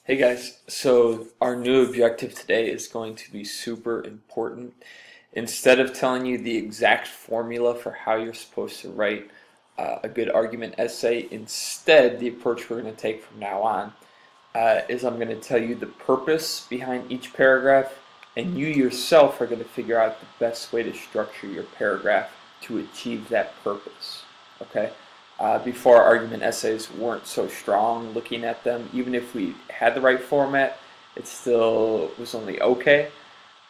Hey guys, so our new objective today is going to be super important. Instead of telling you the exact formula for how you're supposed to write a good argument essay, instead the approach we're going to take from now on is I'm going to tell you the purpose behind each paragraph, and you yourself are going to figure out the best way to structure your paragraph to achieve that purpose. Okay? Before argument essays weren't so strong looking at them. Even if we had the right format, it still was only okay.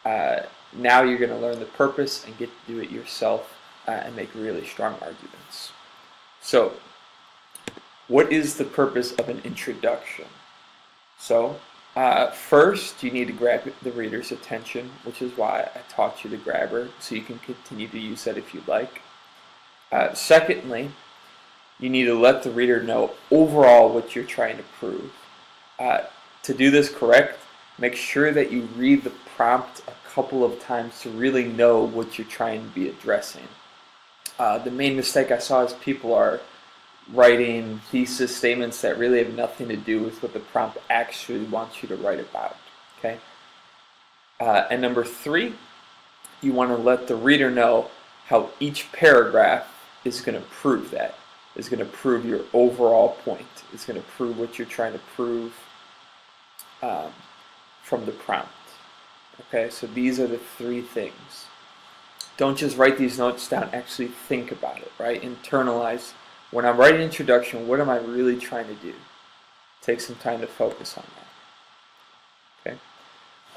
Now you're going to learn the purpose and get to do it yourself and make really strong arguments. So, what is the purpose of an introduction? So, first you need to grab the reader's attention, which is why I taught you the grabber, so you can continue to use that if you'd like. Secondly, you need to let the reader know overall what you're trying to prove. To do this correct, make sure that you read the prompt a couple of times to really know what you're trying to be addressing. The main mistake I saw is people are writing thesis statements that really have nothing to do with what the prompt actually wants you to write about. Okay. And number three, you want to let the reader know how each paragraph is going to prove that. Is going to prove your overall point. It's going to prove what you're trying to prove from the prompt. Okay, so these are the three things. Don't just write these notes down, actually think about it, right? Internalize. When I'm writing an introduction, what am I really trying to do? Take some time to focus on that.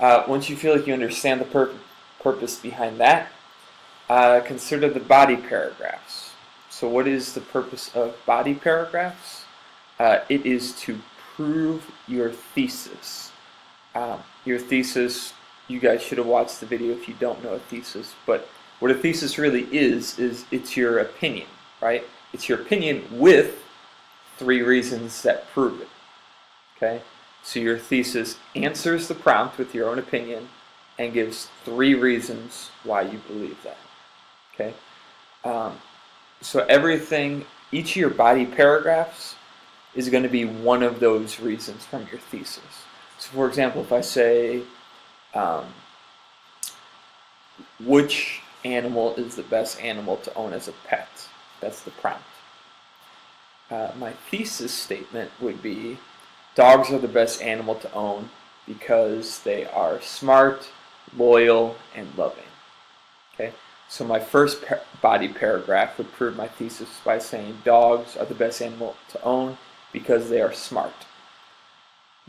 Okay. Once you feel like you understand the purpose behind that, consider the body paragraphs. So what is the purpose of body paragraphs? It is to prove your thesis. Your thesis, you guys should have watched the video if you don't know a thesis, but what a thesis really is it's your opinion, right? It's your opinion with three reasons that prove it. Okay? So your thesis answers the prompt with your own opinion and gives three reasons why you believe that. Okay? So everything, each of your body paragraphs is going to be one of those reasons from your thesis. So for example, if I say, which animal is the best animal to own as a pet? That's the prompt. My thesis statement would be, dogs are the best animal to own because they are smart, loyal, and loving. Okay? So my first body paragraph would prove my thesis by saying dogs are the best animal to own because they are smart.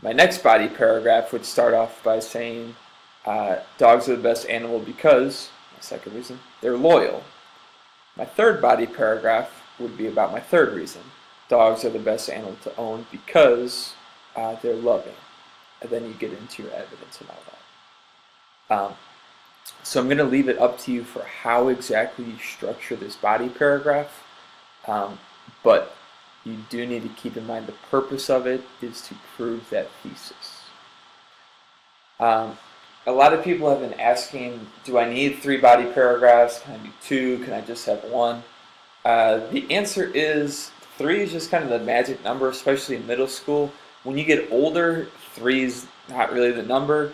My next body paragraph would start off by saying dogs are the best animal because, my second reason, they're loyal. My third body paragraph would be about my third reason. Dogs are the best animal to own because they're loving. And then you get into your evidence and all that. So I'm going to leave it up to you for how exactly you structure this body paragraph, but you do need to keep in mind the purpose of it is to prove that thesis. A lot of people have been asking, do I need 3 body paragraphs? Can I do 2? Can I just have 1? The answer is 3 is just kind of the magic number, especially in middle school. When you get older, 3 is not really the number.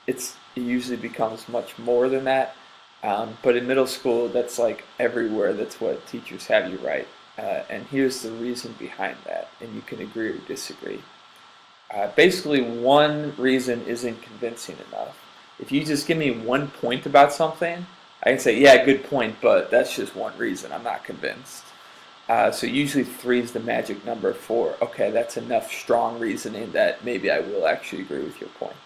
It usually becomes much more than that. But in middle school, that's like everywhere. That's what teachers have you write. And here's the reason behind that, and you can agree or disagree. Basically, one reason isn't convincing enough. If you just give me one point about something, I can say, yeah, good point, but that's just one reason. I'm not convinced. So usually 3 is the magic number for, okay, that's enough strong reasoning that maybe I will actually agree with your point.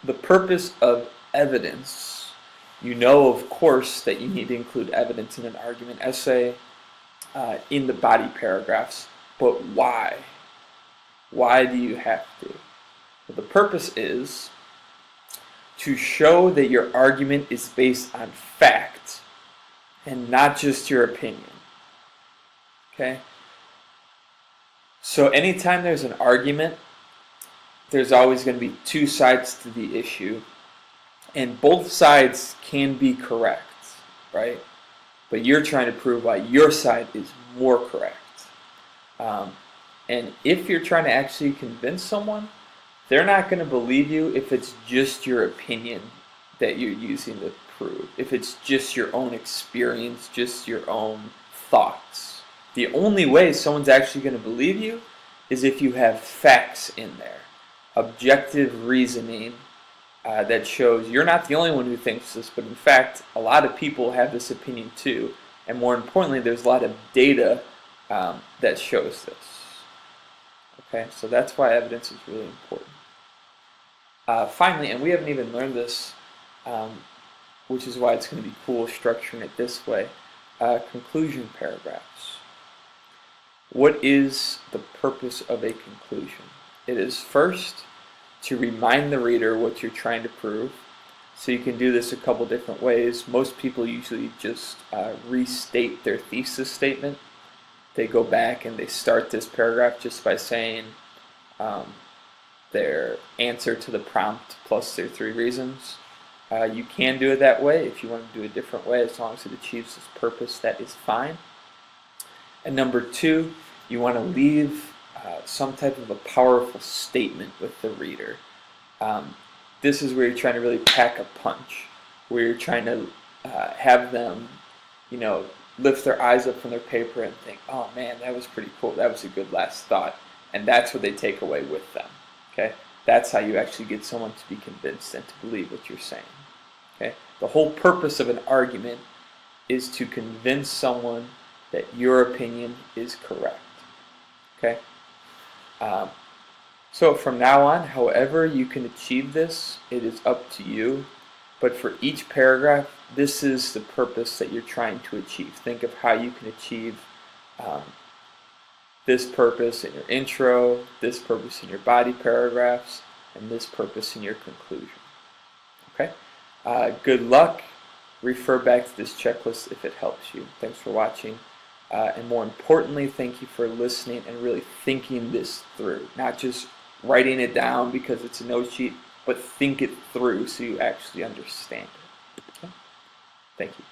The purpose of evidence. You know, of course, that you need to include evidence in an argument essay in the body paragraphs, but why? Why do you have to? Well, the purpose is to show that your argument is based on fact and not just your opinion. Okay? So anytime there's an argument, there's always going to be 2 sides to the issue, and both sides can be correct, right? But you're trying to prove why your side is more correct. And if you're trying to actually convince someone, they're not going to believe you if it's just your opinion that you're using to prove. If it's just your own experience, just your own thoughts. The only way someone's actually going to believe you is if you have facts in there. Objective reasoning that shows you're not the only one who thinks this, but in fact, a lot of people have this opinion too. And more importantly, there's a lot of data that shows this. Okay, so that's why evidence is really important. Finally, and we haven't even learned this, which is why it's going to be cool structuring it this way, conclusion paragraphs. What is the purpose of a conclusion? It is first to remind the reader what you're trying to prove. So you can do this a couple different ways. Most people usually just restate their thesis statement. They go back and they start this paragraph just by saying their answer to the prompt plus their 3 reasons. You can do it that way. If you want to do a different way, as long as it achieves this purpose, that is fine. And number 2, you want to leave some type of a powerful statement with the reader. This is where you're trying to really pack a punch, where you're trying to have them, lift their eyes up from their paper and think, oh man, that was pretty cool. That was a good last thought. And that's what they take away with them. Okay? That's how you actually get someone to be convinced and to believe what you're saying. Okay? The whole purpose of an argument is to convince someone that your opinion is correct. Okay? So from now on, however you can achieve this, it is up to you. But for each paragraph, this is the purpose that you're trying to achieve. Think of how you can achieve this purpose in your intro, this purpose in your body paragraphs, and this purpose in your conclusion. Okay? Good luck. Refer back to this checklist if it helps you. Thanks for watching. And more importantly, thank you for listening and really thinking this through. Not just writing it down because it's a note sheet, but think it through so you actually understand it. Okay? Thank you.